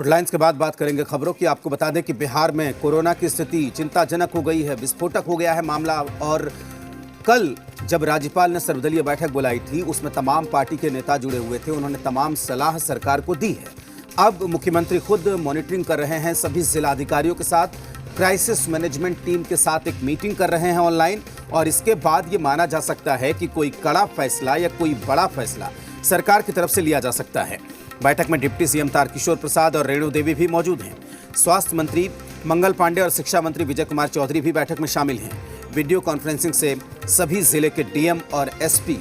Headlines के बाद बात करेंगे खबरों की। आपको बता दें कि बिहार में कोरोना की स्थिति चिंताजनक हो गई है, विस्फोटक हो गया है मामला। और कल जब राज्यपाल ने सर्वदलीय बैठक बुलाई थी, उसमें तमाम पार्टी के नेता जुड़े हुए थे। उन्होंने तमाम सलाह सरकार को दी है। अब मुख्यमंत्री खुद मॉनिटरिंग कर रहे हैं, सभी जिलाधिकारियों के साथ क्राइसिस मैनेजमेंट टीम के साथ एक मीटिंग कर रहे हैं ऑनलाइन। और इसके बाद ये माना जा सकता है कि कोई कड़ा फैसला या कोई बड़ा फैसला सरकार की तरफ से लिया जा सकता है। बैठक में डिप्टी सीएम तारकिशोर प्रसाद और रेणु देवी भी मौजूद हैं। स्वास्थ्य मंत्री मंगल पांडे और शिक्षा मंत्री विजय कुमार चौधरी भी बैठक में शामिल हैं। वीडियो कॉन्फ्रेंसिंग से सभी जिले के डीएम और एसपी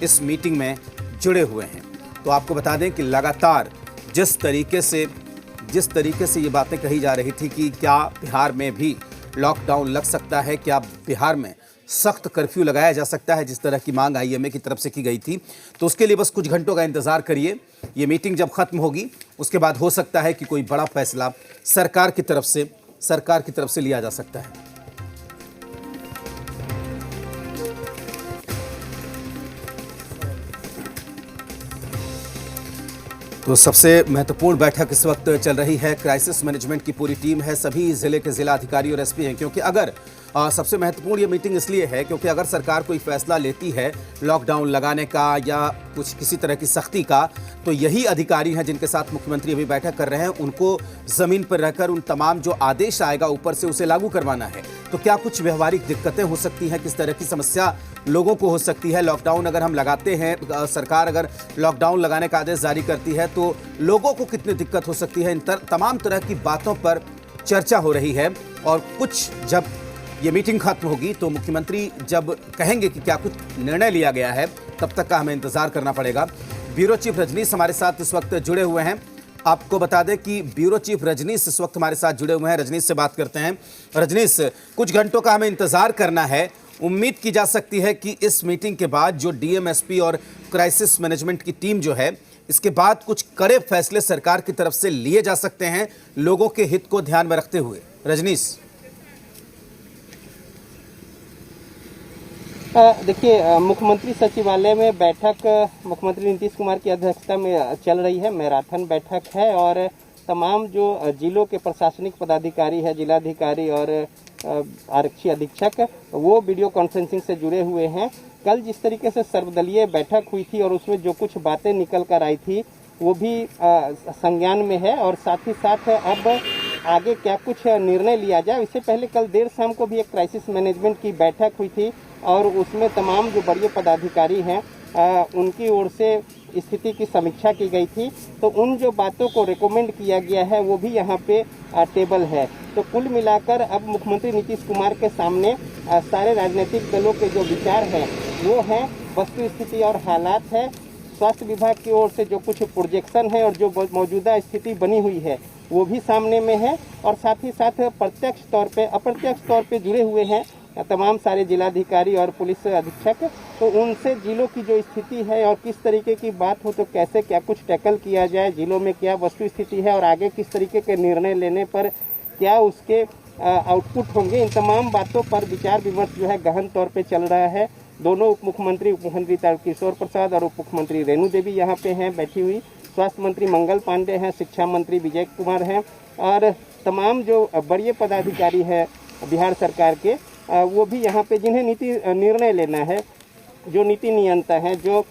इस मीटिंग में जुड़े हुए हैं। तो आपको बता दें कि लगातार जिस तरीके से ये बातें कही जा रही थी कि क्या बिहार में भी लॉकडाउन लग सकता है, क्या बिहार में सख्त कर्फ्यू लगाया जा सकता है, जिस तरह की मांग आईएमए की तरफ से की गई थी, तो उसके लिए बस कुछ घंटों का इंतजार करिए। ये मीटिंग जब खत्म होगी उसके बाद हो सकता है कि कोई बड़ा फैसला सरकार की तरफ से लिया जा सकता है। तो सबसे महत्वपूर्ण बैठक इस वक्त चल रही है। क्राइसिस मैनेजमेंट की पूरी टीम है, सभी जिले के जिला अधिकारी और एसपी हैं। क्योंकि अगर सबसे महत्वपूर्ण ये मीटिंग इसलिए है क्योंकि अगर सरकार कोई फैसला लेती है लॉकडाउन लगाने का या कुछ किसी तरह की सख्ती का, तो यही अधिकारी हैं जिनके साथ मुख्यमंत्री अभी बैठक कर रहे हैं। उनको ज़मीन पर रहकर उन तमाम जो आदेश आएगा ऊपर से उसे लागू करवाना है। तो क्या कुछ व्यवहारिक दिक्कतें हो सकती हैं, किस तरह की समस्या लोगों को हो सकती है। लॉकडाउन अगर हम लगाते हैं, सरकार अगर लॉकडाउन लगाने का आदेश जारी करती है तो लोगों को कितनी दिक्कत हो सकती है। इन तमाम तरह की बातों पर चर्चा हो रही है। और कुछ जब ये मीटिंग खत्म होगी तो मुख्यमंत्री जब कहेंगे कि क्या कुछ निर्णय लिया गया है, तब तक का हमें इंतजार करना पड़ेगा। ब्यूरो चीफ रजनीश हमारे साथ इस वक्त जुड़े हुए हैं। आपको बता दें कि ब्यूरो चीफ रजनीश इस वक्त हमारे साथ जुड़े हुए हैं। रजनीश से बात करते हैं। रजनीश, कुछ घंटों का हमें इंतजार करना है। उम्मीद की जा सकती है कि इस मीटिंग के बाद जो डीएमएसपी और क्राइसिस मैनेजमेंट की टीम जो है, इसके बाद कुछ कड़े फैसले सरकार की तरफ से लिए जा सकते हैं लोगों के हित को ध्यान में रखते हुए। रजनीश, देखिए, मुख्यमंत्री सचिवालय में बैठक मुख्यमंत्री नीतीश कुमार की अध्यक्षता में चल रही है। मैराथन बैठक है और तमाम जो जिलों के प्रशासनिक पदाधिकारी है, जिलाधिकारी और आरक्षी अधीक्षक, वो वीडियो कॉन्फ्रेंसिंग से जुड़े हुए हैं। कल जिस तरीके से सर्वदलीय बैठक हुई थी और उसमें जो कुछ बातें निकल कर आई थी वो भी संज्ञान में है। और साथ ही साथ अब आगे क्या कुछ निर्णय लिया जाए, इससे पहले कल देर शाम को भी एक क्राइसिस मैनेजमेंट की बैठक हुई थी और उसमें तमाम जो बड़े पदाधिकारी हैं उनकी ओर से स्थिति की समीक्षा की गई थी। तो उन जो बातों को रिकमेंड किया गया है वो भी यहाँ पे टेबल है। तो कुल मिलाकर अब मुख्यमंत्री नीतीश कुमार के सामने सारे राजनीतिक दलों के जो विचार हैं वो हैं, वस्तु स्थिति और हालात है, स्वास्थ्य विभाग की ओर से जो कुछ प्रोजेक्शन है और जो मौजूदा स्थिति बनी हुई है वो भी सामने में है। और साथ ही साथ प्रत्यक्ष तौर पे अप्रत्यक्ष तौर पे जुड़े हुए हैं तमाम सारे जिलाधिकारी और पुलिस अधीक्षक। तो उनसे जिलों की जो स्थिति है और किस तरीके की बात हो तो कैसे क्या कुछ टैकल किया जाए, जिलों में क्या वस्तु स्थिति है और आगे किस तरीके के निर्णय लेने पर क्या उसके आउटपुट होंगे, इन तमाम बातों पर विचार विमर्श जो है गहन तौर पे चल रहा है। दोनों उप मुख्यमंत्री तारकिशोर प्रसाद और उप मुख्यमंत्री रेणु देवी यहाँ पे हैं बैठी हुई। स्वास्थ्य मंत्री मंगल पांडे हैं, शिक्षा मंत्री विजय कुमार हैं और तमाम जो बड़े पदाधिकारी हैं बिहार सरकार के वो भी यहाँ पे जिन्हें निर्णय लेना है, जो नीति नियंता है, जो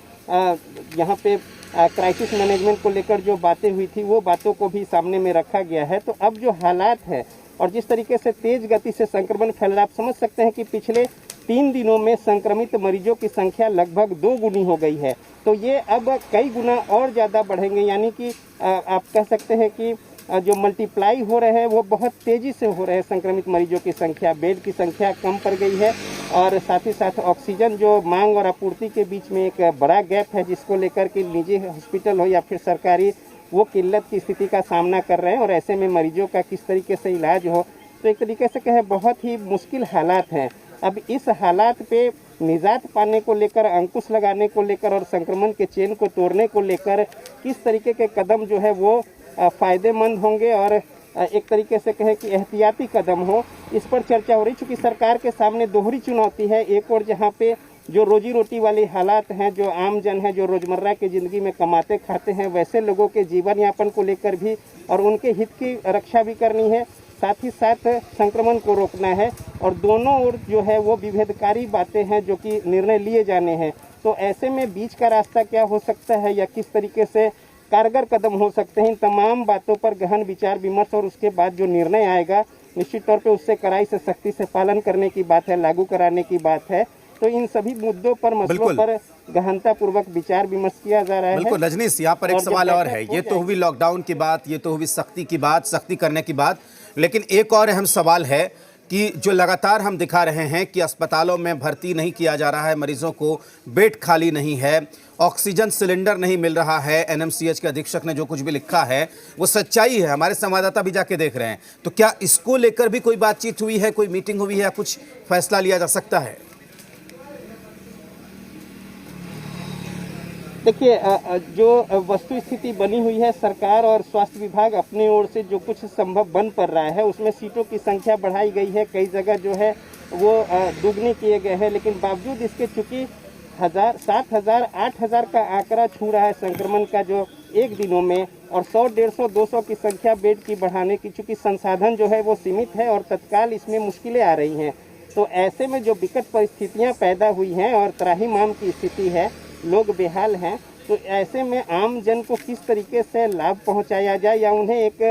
यहाँ पे क्राइसिस मैनेजमेंट को लेकर जो बातें हुई थी वो बातों को भी सामने में रखा गया है। तो अब जो हालात है और जिस तरीके से तेज गति से संक्रमण फैल रहा है, आप समझ सकते हैं कि पिछले 3 दिनों में संक्रमित मरीजों की संख्या लगभग 2 गुनी हो गई है। तो ये अब कई गुना और ज़्यादा बढ़ेंगे, यानी कि आप कह सकते हैं कि जो मल्टीप्लाई हो रहे हैं वो बहुत तेज़ी से हो रहे हैं। संक्रमित मरीजों की संख्या, बेड की संख्या कम पड़ गई है और साथ ही साथ ऑक्सीजन जो मांग और आपूर्ति के बीच में एक बड़ा गैप है, जिसको लेकर के निजी हॉस्पिटल हो या फिर सरकारी, वो किल्लत की स्थिति का सामना कर रहे हैं। और ऐसे में मरीजों का किस तरीके से इलाज हो, तो एक तरीके से कहें बहुत ही मुश्किल हालात हैं। अब इस हालात पे निजात पाने को लेकर, अंकुश लगाने को लेकर और संक्रमण के चेन को तोड़ने को लेकर किस तरीके के कदम जो है वो फ़ायदेमंद होंगे और एक तरीके से कहें कि एहतियाती कदम हो, इस पर चर्चा हो रही। चूँकि सरकार के सामने दोहरी चुनौती है, एक और जहाँ पे जो रोजी रोटी वाली हालात हैं, जो आम जन है, जो रोजमर्रा की ज़िंदगी में कमाते खाते हैं, वैसे लोगों के जीवन यापन को लेकर भी और उनके हित की रक्षा भी करनी है, साथ ही साथ संक्रमण को रोकना है। और दोनों ओर जो है वो विभेदकारी बातें हैं जो कि निर्णय लिए जाने हैं। तो ऐसे में बीच का रास्ता क्या हो सकता है या किस तरीके से कारगर कदम हो सकते हैं, इन तमाम बातों पर गहन विचार विमर्श और उसके बाद जो निर्णय आएगा निश्चित तौर पे उससे कड़ाई से सख्ती से पालन करने की बात है, लागू कराने की बात है। तो इन सभी मुद्दों पर, मसलों पर गहनता पूर्वक विचार विमर्श किया जा रहा है। बिल्कुल रजनीश, यहाँ पर एक सवाल और है। ये तो हुई लॉकडाउन की बात, ये तो हुई सख्ती की बात, सख्ती करने की बात, लेकिन एक और अहम सवाल है कि जो लगातार हम दिखा रहे हैं कि अस्पतालों में भर्ती नहीं किया जा रहा है मरीजों को, बेड खाली नहीं है, ऑक्सीजन सिलेंडर नहीं मिल रहा है। एनएमसीएच के अधीक्षक ने जो कुछ भी लिखा है वो सच्चाई है, हमारे संवाददाता भी जाके देख रहे हैं। तो क्या इसको लेकर भी कोई बातचीत हुई है, कोई मीटिंग हुई है या कुछ फैसला लिया जा सकता है? देखिए, जो वस्तु स्थिति बनी हुई है, सरकार और स्वास्थ्य विभाग अपनी ओर से जो कुछ संभव बन पड़ रहा है, उसमें सीटों की संख्या बढ़ाई गई है, कई जगह जो है वो दुगने किए गए हैं, लेकिन बावजूद इसके चूंकि 1000, 7000, 8000 का आंकड़ा छू रहा है संक्रमण का जो एक दिनों में, और 100, 150, 200 की संख्या बेड की बढ़ाने की चूंकि संसाधन जो है वो सीमित है और तत्काल इसमें मुश्किलें आ रही हैं। तो ऐसे में जो विकट परिस्थितियाँ पैदा हुई हैं और त्राहिमाम की स्थिति है, लोग बेहाल हैं, तो ऐसे में आम जन को किस तरीके से लाभ पहुंचाया जाए या उन्हें एक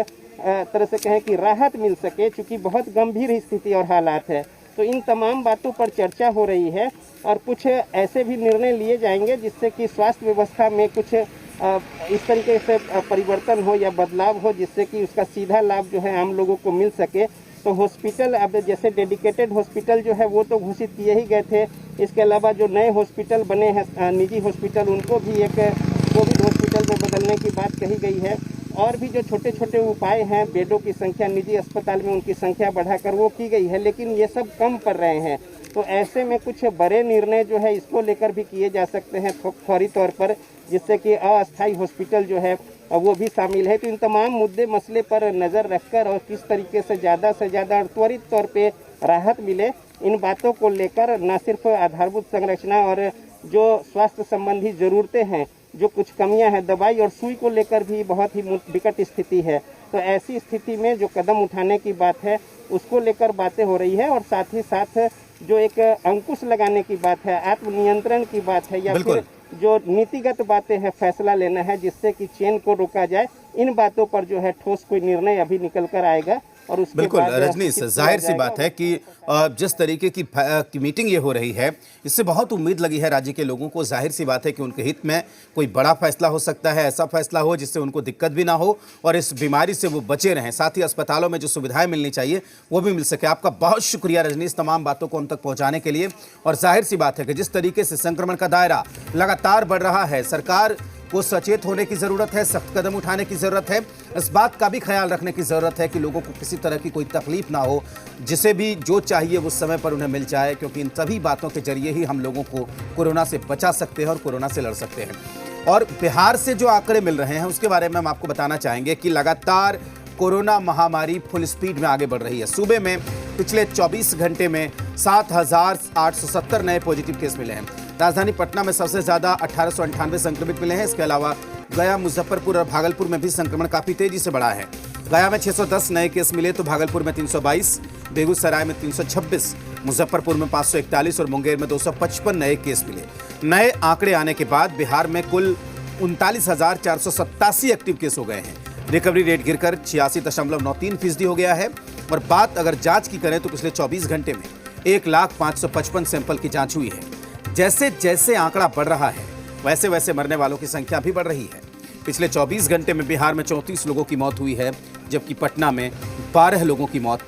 तरह से कहें कि राहत मिल सके, चूंकि बहुत गंभीर स्थिति और हालात है। तो इन तमाम बातों पर चर्चा हो रही है और कुछ ऐसे भी निर्णय लिए जाएंगे जिससे कि स्वास्थ्य व्यवस्था में कुछ इस तरीके से परिवर्तन हो या बदलाव हो जिससे कि उसका सीधा लाभ जो है आम लोगों को मिल सके। तो हॉस्पिटल, अब जैसे डेडिकेटेड हॉस्पिटल जो है वो तो घोषित किए ही गए थे, इसके अलावा जो नए हॉस्पिटल बने हैं निजी हॉस्पिटल, उनको भी एक कोविड हॉस्पिटल में बदलने की बात कही गई है। और भी जो छोटे छोटे उपाय हैं, बेडों की संख्या निजी अस्पताल में उनकी संख्या बढ़ाकर वो की गई है, लेकिन ये सब कम पड़ रहे हैं। तो ऐसे में कुछ बड़े निर्णय जो है इसको लेकर भी किए जा सकते हैं फौरी तौर पर, जिससे कि अस्थायी हॉस्पिटल जो है वो भी शामिल है। तो इन तमाम मुद्दे मसले पर नज़र रखकर और किस तरीके से ज़्यादा और त्वरित तौर पे राहत मिले, इन बातों को लेकर न सिर्फ आधारभूत संरचना और जो स्वास्थ्य संबंधी ज़रूरतें हैं, जो कुछ कमियां हैं, दवाई और सुई को लेकर भी बहुत ही विकट स्थिति है। तो ऐसी स्थिति में जो कदम उठाने की बात है उसको लेकर बातें हो रही है और साथ ही साथ जो एक अंकुश लगाने की बात है, आत्मनियंत्रण की बात है, या फिर जो नीतिगत बातें हैं फैसला लेना है जिससे कि चेन को रोका जाए, इन बातों पर जो है ठोस कोई निर्णय अभी निकल कर आएगा। और उसके बिल्कुल बाद रजनीश, जाहिर सी बात है कि जिस तरीके की मीटिंग ये हो रही है, इससे बहुत उम्मीद लगी है राज्य के लोगों को। जाहिर सी बात है कि उनके हित में कोई बड़ा फैसला हो सकता है, ऐसा फैसला हो जिससे उनको दिक्कत भी ना हो और इस बीमारी से वो बचे रहें, साथ ही अस्पतालों में जो सुविधाएं मिलनी चाहिए वो भी मिल सके। आपका बहुत शुक्रिया रजनीश, तमाम बातों को हम तक पहुँचाने के लिए। और जाहिर सी बात है कि जिस तरीके से संक्रमण का दायरा लगातार बढ़ रहा है, सरकार को सचेत होने की जरूरत है, सख्त कदम उठाने की जरूरत है, इस बात का भी ख्याल रखने की जरूरत है कि लोगों को किसी तरह की कोई तकलीफ ना हो, जिसे भी जो चाहिए उस समय पर उन्हें मिल जाए, क्योंकि इन सभी बातों के जरिए ही हम लोगों को कोरोना से बचा सकते हैं और कोरोना से लड़ सकते हैं। और बिहार से जो आंकड़े मिल रहे हैं उसके बारे में हम आपको बताना चाहेंगे कि लगातार कोरोना महामारी फुल स्पीड में आगे बढ़ रही है। सूबे में पिछले 24 घंटे में 7,870 नए पॉजिटिव केस मिले हैं। राजधानी पटना में सबसे ज्यादा 1898 संक्रमित मिले हैं। इसके अलावा गया, मुजफ्फरपुर और भागलपुर में भी संक्रमण काफी तेजी से बढ़ा है। गया में 610 नए केस मिले तो भागलपुर में 322, बेगूसराय में 326, मुजफ्फरपुर में 541 और मुंगेर में 255 नए केस मिले। नए आंकड़े आने के बाद बिहार में कुल 39,487 एक्टिव केस हो गए हैं। रिकवरी रेट गिरकर 86.93% हो गया है। और बात अगर जांच की करें तो पिछले 24 घंटे में 1,05,55 सैंपल की जांच हुई है। जैसे जैसे आंकड़ा बढ़ रहा है वैसे वैसे मरने वालों की संख्या भी बढ़ रही है। पिछले 24 घंटे में बिहार में 34 लोगों की मौत हुई है, जबकि पटना में 12 लोगों की मौत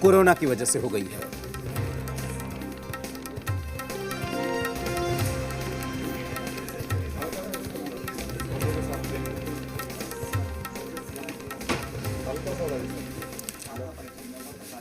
कोरोना की वजह से हो गई है।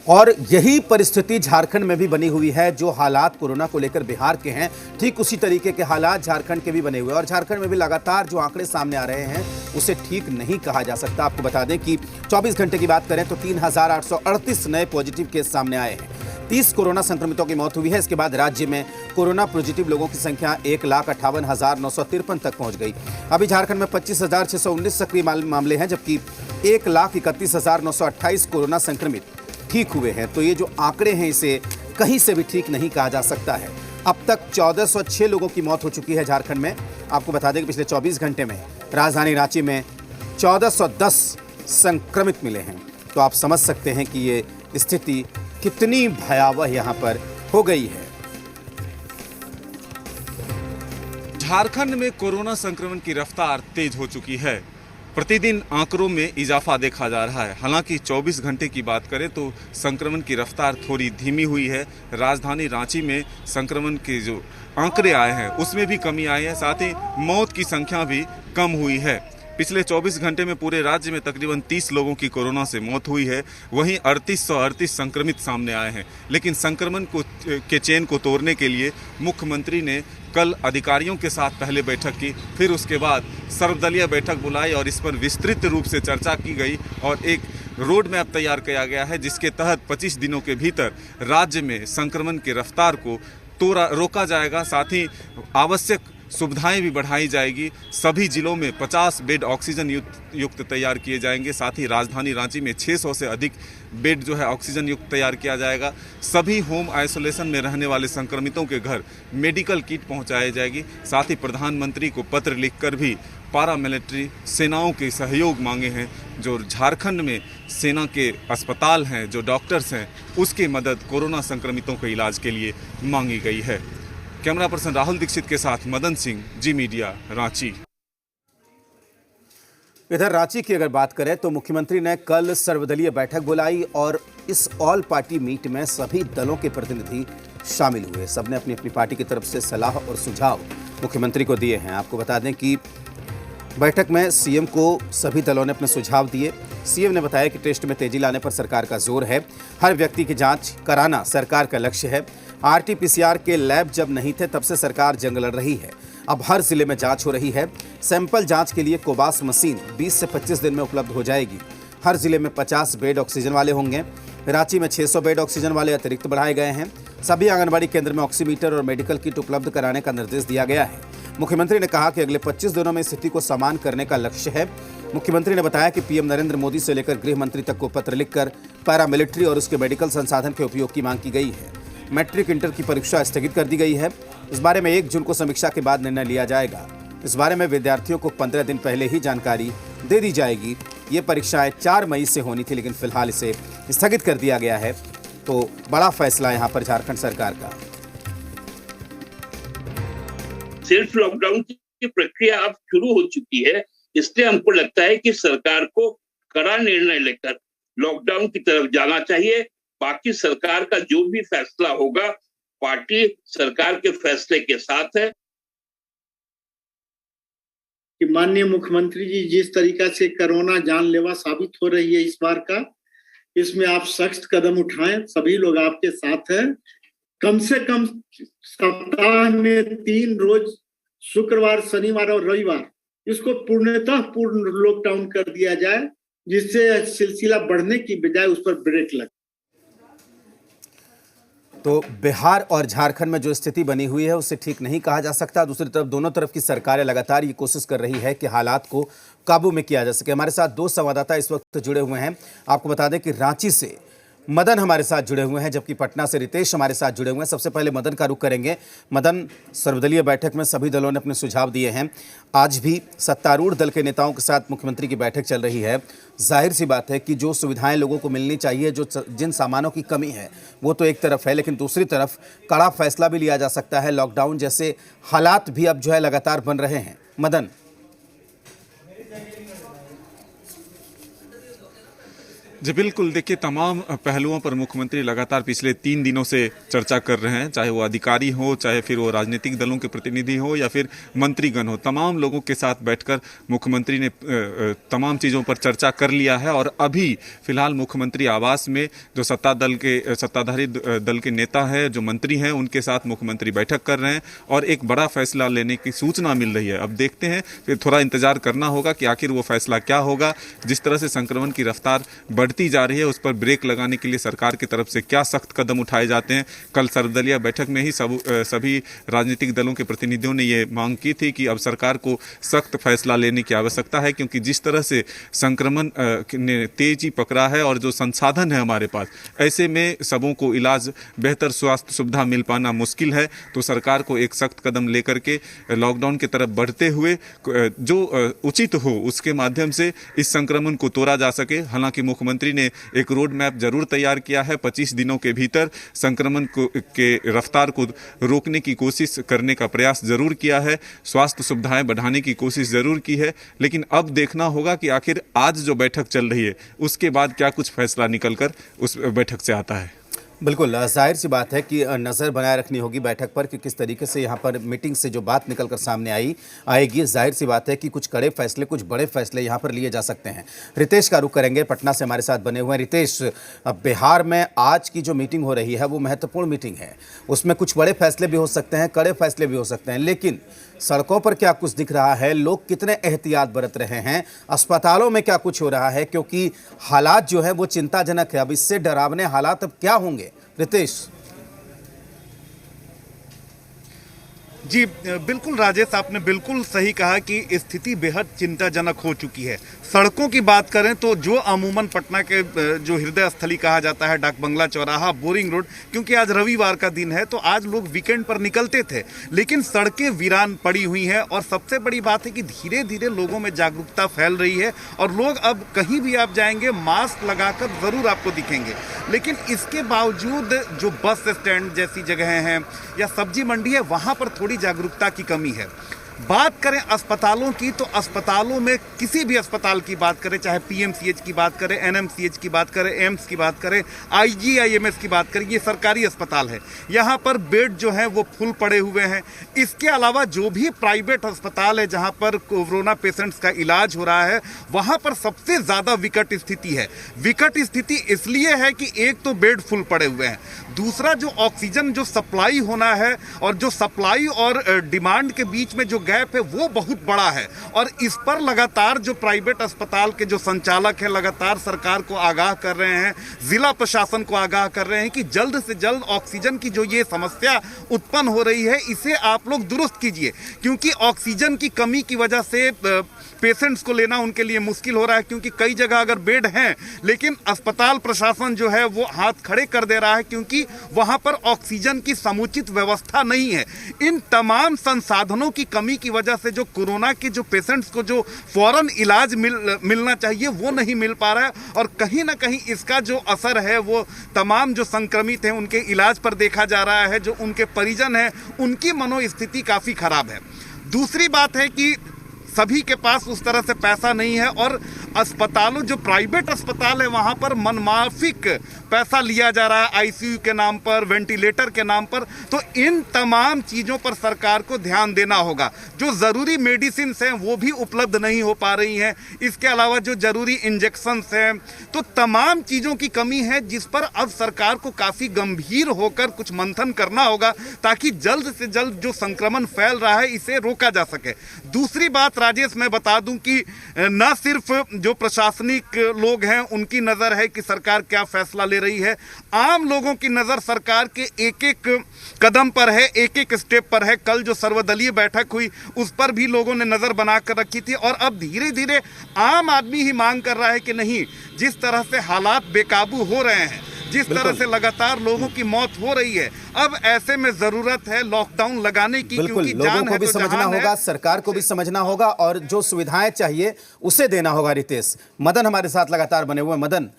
और यही परिस्थिति झारखंड में भी बनी हुई है। जो हालात कोरोना को लेकर बिहार के हैं, ठीक उसी तरीके के हालात झारखंड के भी बने हुए हैं। और झारखंड में भी लगातार जो आंकड़े सामने आ रहे हैं उसे ठीक नहीं कहा जा सकता। आपको बता दें कि 24 घंटे की बात करें तो 3,838 नए पॉजिटिव केस सामने आए हैं। 30 कोरोना संक्रमितों की मौत हुई है। इसके बाद राज्य में कोरोना पॉजिटिव लोगों की संख्या 1,58,953 तक पहुंच गई। अभी झारखंड में 25,619 सक्रिय मामले हैं, जबकि 1,31,928 कोरोना संक्रमित ठीक हुए हैं। तो ये जो आंकड़े हैं, इसे कहीं से भी ठीक नहीं कहा जा सकता है। अब तक 1406 लोगों की मौत हो चुकी है झारखंड में। आपको बता दें कि पिछले 24 घंटे में राजधानी रांची में 1410 संक्रमित मिले हैं। तो आप समझ सकते हैं कि ये स्थिति कितनी भयावह यहां पर हो गई है। झारखंड में कोरोना संक्रमण की रफ्तार तेज हो चुकी है। प्रतिदिन आंकड़ों में इजाफा देखा जा रहा है। हालांकि 24 घंटे की बात करें तो संक्रमण की रफ्तार थोड़ी धीमी हुई है। राजधानी रांची में संक्रमण के जो आंकड़े आए हैं उसमें भी कमी आई है, साथ ही मौत की संख्या भी कम हुई है। पिछले 24 घंटे में पूरे राज्य में तकरीबन 30 लोगों की कोरोना से मौत हुई है। वहीं 3838 संक्रमित सामने आए हैं। लेकिन संक्रमण के चेन को तोड़ने के लिए मुख्यमंत्री ने कल अधिकारियों के साथ पहले बैठक की, फिर उसके बाद सर्वदलीय बैठक बुलाई और इस पर विस्तृत रूप से चर्चा की गई और एक रोड मैप तैयार किया गया है, जिसके तहत 25 दिनों के भीतर राज्य में संक्रमण की रफ्तार को रोका जाएगा। साथ ही आवश्यक सुविधाएं भी बढ़ाई जाएगी। सभी जिलों में 50 बेड ऑक्सीजन युक्त तैयार किए जाएंगे। साथ ही राजधानी रांची में 600 से अधिक बेड जो है ऑक्सीजन युक्त तैयार किया जाएगा। सभी होम आइसोलेशन में रहने वाले संक्रमितों के घर मेडिकल किट पहुंचाई जाएगी। साथ ही प्रधानमंत्री को पत्र लिखकर भी पारामिलिट्री सेनाओं के सहयोग मांगे हैं। जो झारखंड में सेना के अस्पताल हैं, जो डॉक्टर्स हैं, उसकी मदद कोरोना संक्रमितों के इलाज के लिए मांगी गई है। कैमरा पर्सन राहुल दीक्षित के साथ मदन सिंह, जी मीडिया, रांची। इधर रांची की अगर बात करें तो मुख्यमंत्री ने कल सर्वदलीय बैठक बुलाई और इस ऑल पार्टी मीट में सभी दलों के प्रतिनिधि शामिल हुए। सबने अपनी अपनी पार्टी की तरफ से सलाह और सुझाव मुख्यमंत्री को दिए हैं। आपको बता दें कि बैठक में सीएम को सभी दलों ने अपने सुझाव दिए। सीएम ने बताया कि टेस्ट में तेजी लाने पर सरकार का जोर है। हर व्यक्ति की जांच कराना सरकार का लक्ष्य है। आरटी-पीसीआर के लैब जब नहीं थे तब से सरकार जंग लड़ रही है। अब हर जिले में जांच हो रही है। सैंपल जांच के लिए कोबास मशीन 20 से 25 दिन में उपलब्ध हो जाएगी। हर जिले में 50 बेड ऑक्सीजन वाले होंगे। रांची में 600 बेड ऑक्सीजन वाले अतिरिक्त बढ़ाए गए हैं। सभी आंगनबाड़ी केंद्र में ऑक्सीमीटर और मेडिकल किट उपलब्ध कराने का निर्देश दिया गया है। मुख्यमंत्री ने कहा कि अगले 25 दिनों में स्थिति को समान करने का लक्ष्य है। मुख्यमंत्री ने बताया कि पीएम नरेंद्र मोदी से लेकर गृह मंत्री तक को पत्र लिखकर पैरामिलिट्री और उसके मेडिकल संसाधन के उपयोग की मांग की गई है। मैट्रिक इंटर की परीक्षा स्थगित कर दी गई है। इस बारे में 1 जून को समीक्षा के बाद निर्णय लिया जाएगा। इस बारे में विद्यार्थियों को 15 दिन पहले ही जानकारी दे दी जाएगी। ये परीक्षाएं 4 मई से होनी थी, लेकिन फिलहाल इसे स्थगित कर दिया गया है। तो बड़ा फैसला यहाँ पर झारखंड सरकार का। सेल्फ लॉकडाउन की प्रक्रिया अब शुरू हो चुकी है, इसलिए हमको लगता है कि सरकार को कड़ा निर्णय लेकर लॉकडाउन की तरफ जाना चाहिए। बाकी सरकार का जो भी फैसला होगा, पार्टी सरकार के फैसले के साथ है। कि माननीय मुख्यमंत्री जी जिस तरीका से कोरोना जानलेवा साबित हो रही है इस बार का, इसमें आप सख्त कदम उठाएं। सभी लोग आपके साथ हैं। कम से कम सप्ताह में 3 रोज, शुक्रवार, शनिवार और रविवार, इसको पूर्णतः पूर्ण लॉकडाउन कर दिया जाए, जिससे सिलसिला बढ़ने की बजाय उस पर ब्रेक लगे। तो बिहार और झारखंड में जो स्थिति बनी हुई है उसे ठीक नहीं कहा जा सकता। दूसरी तरफ दोनों तरफ की सरकारें लगातार ये कोशिश कर रही है कि हालात को काबू में किया जा सके। हमारे साथ 2 संवाददाता इस वक्त जुड़े हुए हैं। आपको बता दें कि रांची से मदन हमारे साथ जुड़े हुए हैं, जबकि पटना से रितेश हमारे साथ जुड़े हुए हैं। सबसे पहले मदन का रुख करेंगे। मदन, सर्वदलीय बैठक में सभी दलों ने अपने सुझाव दिए हैं। आज भी सत्तारूढ़ दल के नेताओं के साथ मुख्यमंत्री की बैठक चल रही है। जाहिर सी बात है कि जो सुविधाएं लोगों को मिलनी चाहिए, जिन सामानों की कमी है वो तो एक तरफ है, लेकिन दूसरी तरफ कड़ा फैसला भी लिया जा सकता है। लॉकडाउन जैसे हालात भी अब जो है लगातार बन रहे हैं। मदन, जी बिल्कुल, देखिए तमाम पहलुओं पर मुख्यमंत्री लगातार पिछले 3 दिनों से चर्चा कर रहे हैं, चाहे वो अधिकारी हो, चाहे फिर वो राजनीतिक दलों के प्रतिनिधि हो या फिर मंत्रीगण हो। तमाम लोगों के साथ बैठकर मुख्यमंत्री ने तमाम चीज़ों पर चर्चा कर लिया है और अभी फिलहाल मुख्यमंत्री आवास में जो सत्ताधारी दल के नेता है, जो मंत्री हैं, उनके साथ मुख्यमंत्री बैठक कर रहे हैं और एक बड़ा फैसला लेने की सूचना मिल रही है। अब देखते हैं, फिर थोड़ा इंतजार करना होगा कि आखिर वो फैसला क्या होगा। जिस तरह से संक्रमण की रफ्तार बढ़ बढ़ती जा रही है उस पर ब्रेक लगाने के लिए सरकार की तरफ से क्या सख्त कदम उठाए जाते हैं। कल सर्वदलीय बैठक में ही सभी राजनीतिक दलों के प्रतिनिधियों ने ये मांग की थी कि अब सरकार को सख्त फैसला लेने की आवश्यकता है, क्योंकि जिस तरह से संक्रमण ने तेजी पकड़ा है और जो संसाधन है हमारे पास, ऐसे में सबों को इलाज, बेहतर स्वास्थ्य सुविधा मिल पाना मुश्किल है। तो सरकार को एक सख्त कदम लेकर के लॉकडाउन की तरफ बढ़ते हुए जो उचित हो उसके माध्यम से इस संक्रमण को तोड़ा जा सके। हालांकि मुख्यमंत्री ने एक रोड मैप जरूर तैयार किया है, 25 दिनों के भीतर संक्रमण के रफ्तार को रोकने की कोशिश करने का प्रयास जरूर किया है, स्वास्थ्य सुविधाएं बढ़ाने की कोशिश जरूर की है। लेकिन अब देखना होगा कि आखिर आज जो बैठक चल रही है उसके बाद क्या कुछ फैसला निकलकर उस बैठक से आता है। बिल्कुल, जाहिर सी बात है कि नज़र बनाए रखनी होगी बैठक पर कि किस तरीके से यहाँ पर मीटिंग से जो बात निकल कर सामने आएगी। जाहिर सी बात है कि कुछ कड़े फैसले, कुछ बड़े फैसले यहाँ पर लिए जा सकते हैं। रितेश का रुख करेंगे, पटना से हमारे साथ बने हुए हैं। रितेश, बिहार में आज की जो मीटिंग हो रही है वो महत्वपूर्ण मीटिंग है, उसमें कुछ बड़े फैसले भी हो सकते हैं, कड़े फैसले भी हो सकते हैं, लेकिन सड़कों पर क्या कुछ दिख रहा है? लोग कितने एहतियात बरत रहे हैं? अस्पतालों में क्या कुछ हो रहा है? क्योंकि हालात जो है वो चिंताजनक है। अब इससे डरावने हालात अब क्या होंगे रितेश? जी बिल्कुल राजेश, आपने बिल्कुल सही कहा कि स्थिति बेहद चिंताजनक हो चुकी है। सड़कों की बात करें तो जो अमूमन पटना के जो हृदय स्थली कहा जाता है, डाक बंगला चौराहा, बोरिंग रोड, क्योंकि आज रविवार का दिन है तो आज लोग वीकेंड पर निकलते थे, लेकिन सड़कें वीरान पड़ी हुई हैं। और सबसे बड़ी बात है कि धीरे धीरे लोगों में जागरूकता फैल रही है और लोग अब कहीं भी आप जाएंगे मास्क लगाकर ज़रूर आपको दिखेंगे। लेकिन इसके बावजूद जो बस स्टैंड जैसी जगह हैं या सब्जी मंडी है, वहाँ पर थोड़ी जागरूकता की कमी है। बात करें अस्पतालों की तो अस्पतालों में किसी भी अस्पताल की बात करें, चाहे पीएमसीएच की बात करें, एनएमसीएच की बात करें, एम्स की बात करें, आईजीआईएमएस की बात करें, ये सरकारी अस्पताल है, यहाँ पर बेड जो है वो फुल पड़े हुए हैं। इसके अलावा जो भी प्राइवेट अस्पताल है जहाँ पर कोरोना पेशेंट्स का इलाज हो रहा है, वहाँ पर सबसे ज़्यादा विकट स्थिति है। विकट स्थिति इसलिए है कि एक तो बेड फुल पड़े हुए हैं, दूसरा जो ऑक्सीजन जो सप्लाई होना है और जो सप्लाई और डिमांड के बीच में जो गैप है वो बहुत बड़ा है। और इस पर लगातार जो प्राइवेट अस्पताल के जो संचालक हैं लगातार सरकार को आगाह कर रहे हैं, जिला प्रशासन को आगाह कर रहे हैं कि जल्द से जल्द ऑक्सीजन की जो ये समस्या उत्पन्न हो रही है इसे आप लोग दुरुस्त कीजिए, क्योंकि ऑक्सीजन की कमी की वजह से पेशेंट्स को लेना उनके लिए मुश्किल हो रहा है। क्योंकि कई जगह अगर बेड हैं लेकिन अस्पताल प्रशासन जो है वो हाथ खड़े कर दे रहा है, क्योंकि वहां पर ऑक्सीजन की समुचित व्यवस्था नहीं है। इन तमाम संसाधनों की कमी की वजह से जो कोरोना के जो पेशेंट्स को जो फौरन इलाज मिलना चाहिए वो नहीं मिल पा रहा है। और कहीं ना कहीं इसका जो असर है वो तमाम जो संक्रमित हैं उनके इलाज पर देखा जा रहा है। जो उनके परिजन हैं उनकी मनोस्थिति काफ़ी खराब है। दूसरी बात है कि सभी के पास उस तरह से पैसा नहीं है और अस्पतालों जो प्राइवेट अस्पताल है वहाँ पर मनमाफिक पैसा लिया जा रहा है, आईसीयू के नाम पर, वेंटिलेटर के नाम पर। तो इन तमाम चीज़ों पर सरकार को ध्यान देना होगा। जो ज़रूरी मेडिसिन हैं वो भी उपलब्ध नहीं हो पा रही हैं, इसके अलावा जो ज़रूरी इंजेक्शन्स हैं, तो तमाम चीज़ों की कमी है जिस पर अब सरकार को काफ़ी गंभीर होकर कुछ मंथन करना होगा ताकि जल्द से जल्द जो संक्रमण फैल रहा है इसे रोका जा सके। दूसरी बात राजेश, मैं बता दूं कि न सिर्फ जो प्रशासनिक लोग हैं उनकी नज़र है कि सरकार क्या फैसला ले रही है, आम लोगों की नज़र सरकार के एक एक कदम पर है, एक एक स्टेप पर है। कल जो सर्वदलीय बैठक हुई उस पर भी लोगों ने नज़र बनाकर रखी थी और अब धीरे धीरे आम आदमी ही मांग कर रहा है कि नहीं, जिस तरह से हालात बेकाबू हो रहे हैं, जिस तरह से लगातार लोगों की मौत हो रही है, अब ऐसे में जरूरत है लॉकडाउन लगाने की। बिल्कुल, क्योंकि लोगों जान को भी तो समझना होगा, सरकार को भी समझना होगा और जो सुविधाएं चाहिए उसे देना होगा। रितेश, मदन हमारे साथ लगातार बने हुए। मदन,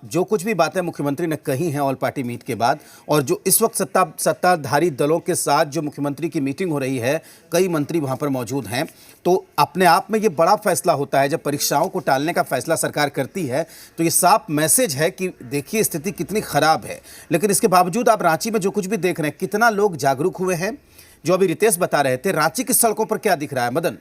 जो कुछ भी बातें मुख्यमंत्री ने कही हैं ऑल पार्टी मीट के बाद और जो इस वक्त सत्ताधारी दलों के साथ जो मुख्यमंत्री की मीटिंग हो रही है, कई मंत्री वहां पर मौजूद हैं, तो अपने आप में ये बड़ा फैसला होता है। जब परीक्षाओं को टालने का फैसला सरकार करती है तो ये साफ मैसेज है कि देखिए स्थिति कितनी खराब है। लेकिन इसके बावजूद आप रांची में जो कुछ भी देख रहे हैं, कितना लोग जागरूक हुए हैं? जो अभी रितेश बता रहे थे, रांची की सड़कों पर क्या दिख रहा है मदन?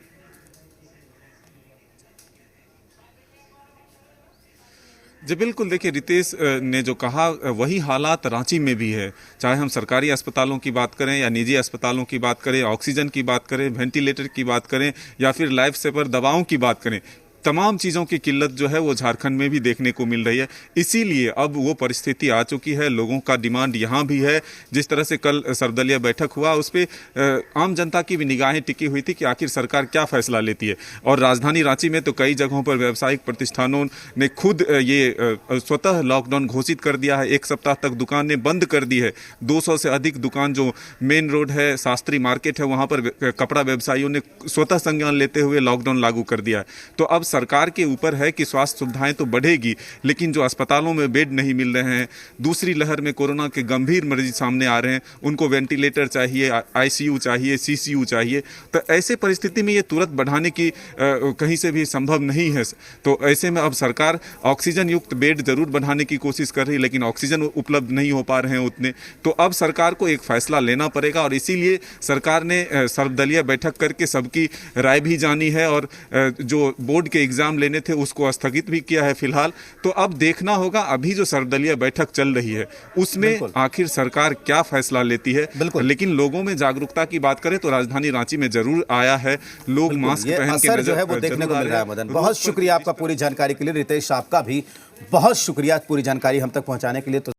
जी बिल्कुल, देखिए रितेश ने जो कहा वही हालात रांची में भी है। चाहे हम सरकारी अस्पतालों की बात करें या निजी अस्पतालों की बात करें, ऑक्सीजन की बात करें, वेंटिलेटर की बात करें या फिर लाइफ सेवर दवाओं की बात करें, तमाम चीज़ों की किल्लत जो है वो झारखंड में भी देखने को मिल रही है। इसीलिए अब वो परिस्थिति आ चुकी है, लोगों का डिमांड यहाँ भी है। जिस तरह से कल सर्वदलीय बैठक हुआ उस पर आम जनता की भी निगाहें टिकी हुई थी कि आखिर सरकार क्या फैसला लेती है। और राजधानी रांची में तो कई जगहों पर व्यावसायिक प्रतिष्ठानों ने खुद ये स्वतः लॉकडाउन घोषित कर दिया है। एक सप्ताह तक दुकानें बंद कर दी है। 200 से अधिक दुकान जो मेन रोड है, शास्त्री मार्केट है, वहाँ पर कपड़ा व्यवसायियों ने स्वतः संज्ञान लेते हुए लॉकडाउन लागू कर दिया है। तो अब सरकार के ऊपर है कि स्वास्थ्य सुविधाएं तो बढ़ेगी, लेकिन जो अस्पतालों में बेड नहीं मिल रहे हैं, दूसरी लहर में कोरोना के गंभीर मरीज सामने आ रहे हैं, उनको वेंटिलेटर चाहिए, आईसीयू चाहिए, सीसीयू चाहिए। तो ऐसे परिस्थिति में ये तुरंत बढ़ाने की कहीं से भी संभव नहीं है। तो ऐसे में अब सरकार ऑक्सीजन युक्त बेड जरूर बढ़ाने की कोशिश कर रही है, लेकिन ऑक्सीजन उपलब्ध नहीं हो पा रहे हैं उतने। तो अब सरकार को एक फैसला लेना पड़ेगा और इसीलिए सरकार ने सर्वदलीय बैठक करके सबकी राय भी जानी है और जो बोर्ड के एग्जाम लेने थे उसको स्थगित भी किया है फिलहाल। तो अब देखना होगा, अभी जो सर्वदलीय बैठक चल रही है उसमें आखिर सरकार क्या फैसला लेती है। लेकिन लोगों में जागरूकता की बात करें तो राजधानी रांची में जरूर आया है, लोग मास्क पहन के जो है वो देखने को मिल रहा है। मदन, बहुत शुक्रिया आपका पूरी जानकारी के लिए। रितेश, आपका भी बहुत शुक्रिया पूरी जानकारी हम तक पहुंचाने के लिए। तो